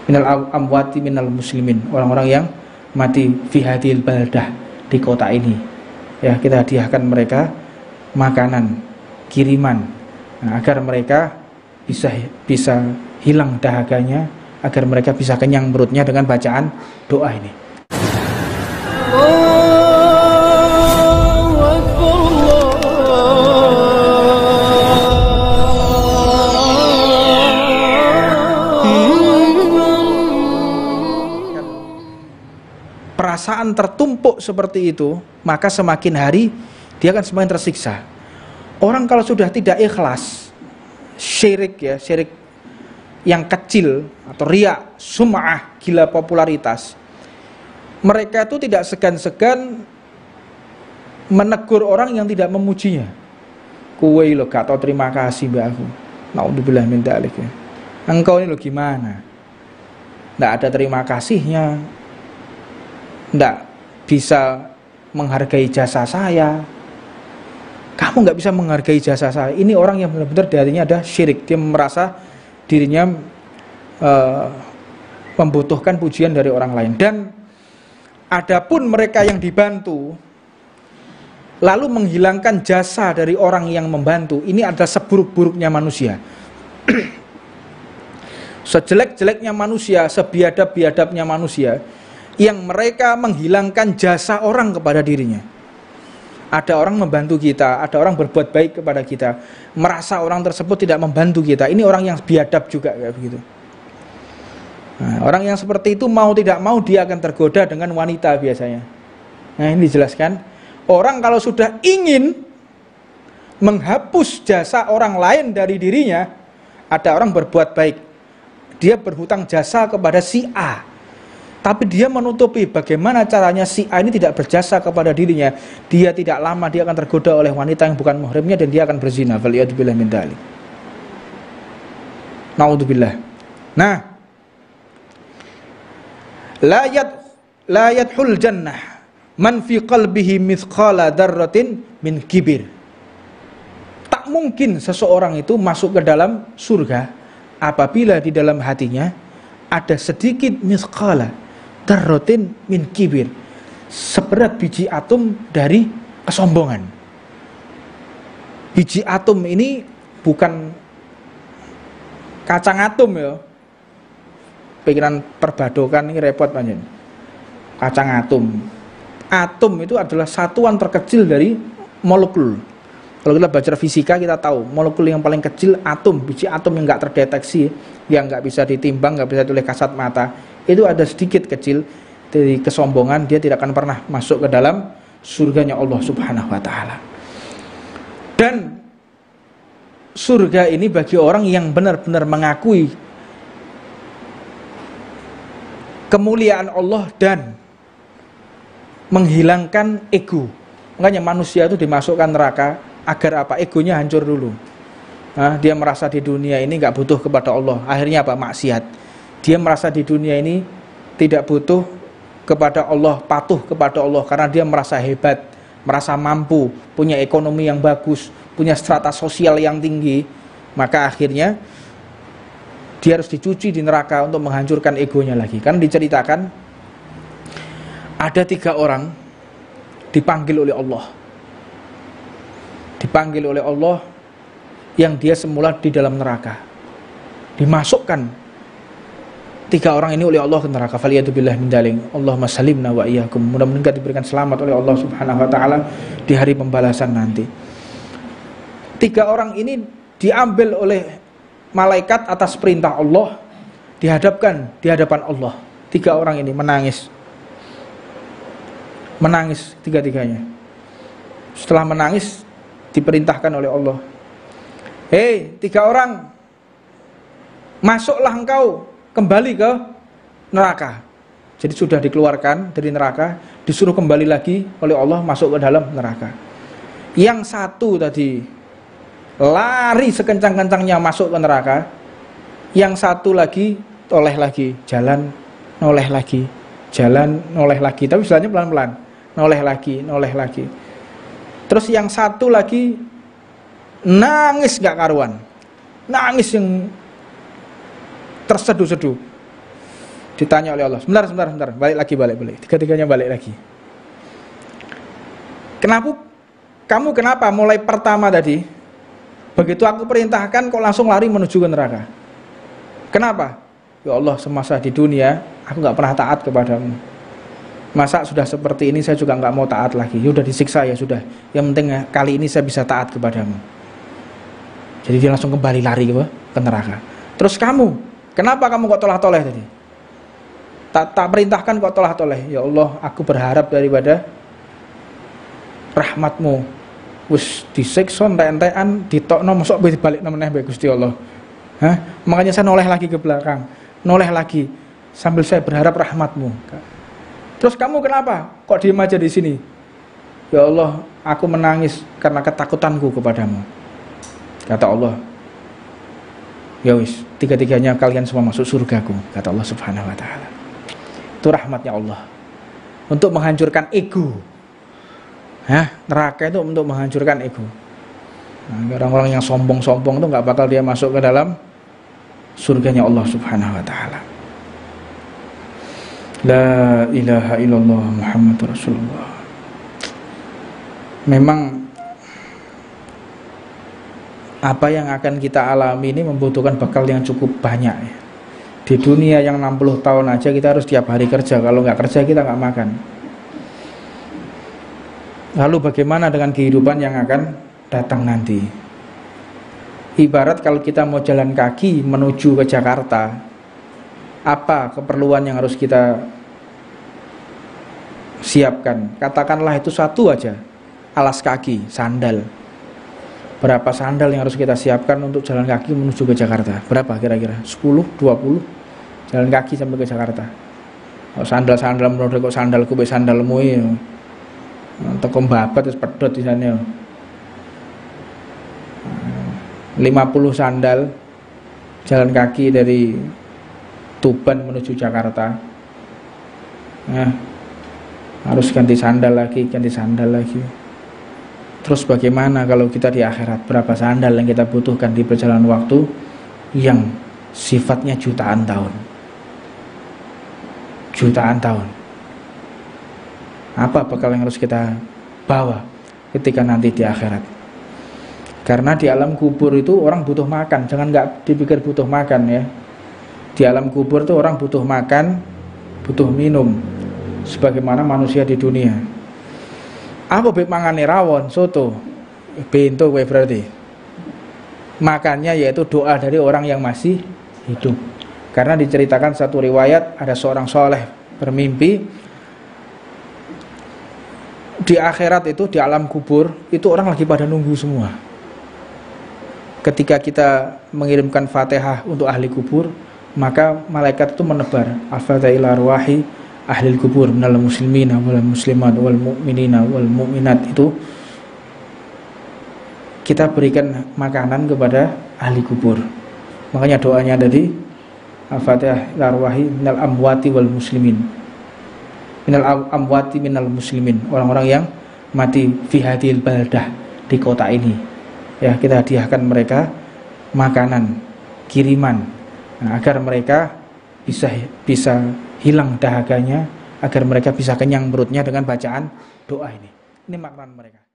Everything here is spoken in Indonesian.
minal amwati minal muslimin, orang-orang yang mati fi hadhil baldah, di kota ini. Ya, kita hadiahkan mereka makanan, kiriman, agar mereka bisa hilang dahaganya, agar mereka bisa kenyang perutnya dengan bacaan doa ini. Perasaan tertumpuk seperti itu, maka semakin hari dia akan semakin tersiksa. Orang kalau sudah tidak ikhlas, syirik ya, syirik yang kecil atau riya, sum'ah, gila popularitas, mereka itu tidak segan-segan menegur orang yang tidak memujinya. Kowe lo gak tau terima kasih mbak aku. Naudzubillah min dzalik ya. Engkau ini lo gimana? Nggak ada terima kasihnya, nggak bisa menghargai jasa saya. Kamu nggak bisa menghargai jasa saya. Ini orang yang benar-benar darinya ada syirik. Dia merasa dirinya membutuhkan pujian dari orang lain. Dan adapun mereka yang dibantu lalu menghilangkan jasa dari orang yang membantu, ini adalah seburuk-buruknya manusia. Sejelek-jeleknya manusia, sebiadab-biadabnya manusia, yang mereka menghilangkan jasa orang kepada dirinya. Ada orang membantu kita, ada orang berbuat baik kepada kita, merasa orang tersebut tidak membantu kita. Ini orang yang biadab juga kayak begitu. Nah, orang yang seperti itu mau tidak mau dia akan tergoda dengan wanita biasanya. Nah, ini dijelaskan. Orang kalau sudah ingin menghapus jasa orang lain dari dirinya, ada orang berbuat baik, dia berhutang jasa kepada si A, tapi dia menutupi bagaimana caranya si A ini tidak berjasa kepada dirinya. Dia tidak lama dia akan tergoda oleh wanita yang bukan muhrimnya dan dia akan berzina. Waliyadzubillah min dzalik. Naudzubillah. Nah, la yadkhul jannah man fi qalbihi mithqala dzarratin min kibir. Tak mungkin seseorang itu masuk ke dalam surga apabila di dalam hatinya ada sedikit mithqala dzarratin min kibir, seberat biji atom dari kesombongan. Biji atom ini bukan kacang atom ya. Pikiran perbadokan ini repot panjen. Kacang atom. Atom itu adalah satuan terkecil dari molekul. Kalau kita belajar fisika kita tahu molekul yang paling kecil atom, biji atom yang nggak terdeteksi, yang nggak bisa ditimbang, nggak bisa oleh kasat mata, itu ada sedikit kecil dari kesombongan, dia tidak akan pernah masuk ke dalam surganya Allah Subhanahu Wa Taala. Dan surga ini bagi orang yang benar-benar mengakui kemuliaan Allah dan menghilangkan ego. Makanya manusia itu dimasukkan neraka agar apa? Egonya hancur dulu. Nah, dia merasa di dunia ini nggak butuh kepada Allah. Akhirnya apa? Maksiat. Dia merasa di dunia ini tidak butuh kepada Allah, patuh kepada Allah karena dia merasa hebat, merasa mampu, punya ekonomi yang bagus, punya strata sosial yang tinggi. Maka akhirnya dia harus dicuci di neraka untuk menghancurkan egonya lagi. Kan diceritakan ada 3 orang dipanggil oleh Allah. Dipanggil oleh Allah yang dia semula di dalam neraka. Dimasukkan 3 orang ini oleh Allah ke neraka. Faliyatubillah min daling. Allahumma salimna wa iyyakum. Mudah-mudahan kita diberikan selamat oleh Allah Subhanahu wa taala di hari pembalasan nanti. 3 orang ini diambil oleh malaikat atas perintah Allah, dihadapkan di hadapan Allah. 3 orang ini menangis. Menangis 3-tiganya. Setelah menangis diperintahkan oleh Allah, hei 3 orang, masuklah engkau kembali ke neraka. Jadi sudah dikeluarkan dari neraka, disuruh kembali lagi oleh Allah masuk ke dalam neraka. Yang satu tadi lari sekencang-kencangnya masuk ke neraka, yang satu lagi toleh lagi, jalan, noleh lagi, jalan, noleh lagi, tapi jalannya pelan-pelan, noleh lagi. Terus yang satu lagi nangis gak karuan, nangis yang terseduh-seduh. Ditanya oleh Allah, sebentar, balik lagi. Tiga-tiganya balik lagi. Kenapa mulai pertama tadi, begitu aku perintahkan kok langsung lari menuju ke neraka? Kenapa? Ya Allah, semasa di dunia aku gak pernah taat kepadamu. Masa sudah seperti ini saya juga gak mau taat lagi. Ya udah disiksa ya sudah. Yang penting kali ini saya bisa taat kepadamu. Jadi dia langsung kembali lari ke neraka. Terus kamu, kenapa kamu kok tolah-toleh tadi? Tak perintahkan kok tolah-toleh. Ya Allah, aku berharap daripada rahmatmu. Wis disiksa entek-entekan, ditokno mosok balik meneh bae Gusti Allah. Makanya saya noleh lagi ke belakang. Noleh lagi sambil saya berharap rahmatmu. Terus kamu kenapa? Kok diem aja di sini? Ya Allah, aku menangis karena ketakutanku kepadamu. Kata Allah, ya wis, tiga-tiganya kalian semua masuk surgaku, kata Allah Subhanahu wa taala. Itu rahmatnya Allah untuk menghancurkan ego. Neraka itu untuk menghancurkan ego. Orang-orang yang sombong-sombong itu nggak bakal dia masuk ke dalam surganya Allah Subhanahu wa taala. La ilaha illallah Muhammadur Rasulullah. Memang apa yang akan kita alami ini membutuhkan bekal yang cukup banyak ya. Di dunia yang 60 tahun aja kita harus tiap hari kerja. Kalau nggak kerja kita nggak makan. Lalu bagaimana dengan kehidupan yang akan datang nanti? Ibarat kalau kita mau jalan kaki menuju ke Jakarta, apa keperluan yang harus kita siapkan? Katakanlah itu satu aja, alas kaki, sandal. Berapa sandal yang harus kita siapkan untuk jalan kaki menuju ke Jakarta? Berapa kira-kira? 10, 20 jalan kaki sampai ke Jakarta. Sandal-sandal menurut kok sandalku be sandalmu ya. Teko babat wis pedhot di sana. 50 sandal jalan kaki dari Tuban menuju Jakarta. Harus ganti sandal lagi. Terus bagaimana kalau kita di akhirat? Berapa sandal yang kita butuhkan di perjalanan waktu yang sifatnya jutaan tahun? Apa bekal yang harus kita bawa ketika nanti di akhirat? Karena di alam kubur itu orang butuh makan. Jangan nggak dipikir butuh makan ya. Di alam kubur itu orang butuh makan, butuh minum, sebagaimana manusia di dunia. Apa mangane rawon, soto, bento kowe berarti. Makannya yaitu doa dari orang yang masih hidup. Karena diceritakan satu riwayat ada seorang soleh bermimpi di akhirat itu, di alam kubur itu orang lagi pada nunggu semua. Ketika kita mengirimkan Fatihah untuk ahli kubur, maka malaikat itu menebar al-fatihah ila arwahi ahli kubur minal muslimina wal muslimat wal mu'minina wal mu'minat. Itu kita berikan makanan kepada ahli kubur. Makanya doanya tadi al-fatihah ila arwahi minal amwati wal muslimin, minal amwati minal muslimin, orang-orang yang mati fi hadhil baldah, di kota ini ya. Kita hadiahkan mereka makanan, kiriman, agar mereka bisa hilang dahaganya, agar mereka bisa kenyang perutnya dengan bacaan doa ini. Ini makna mereka.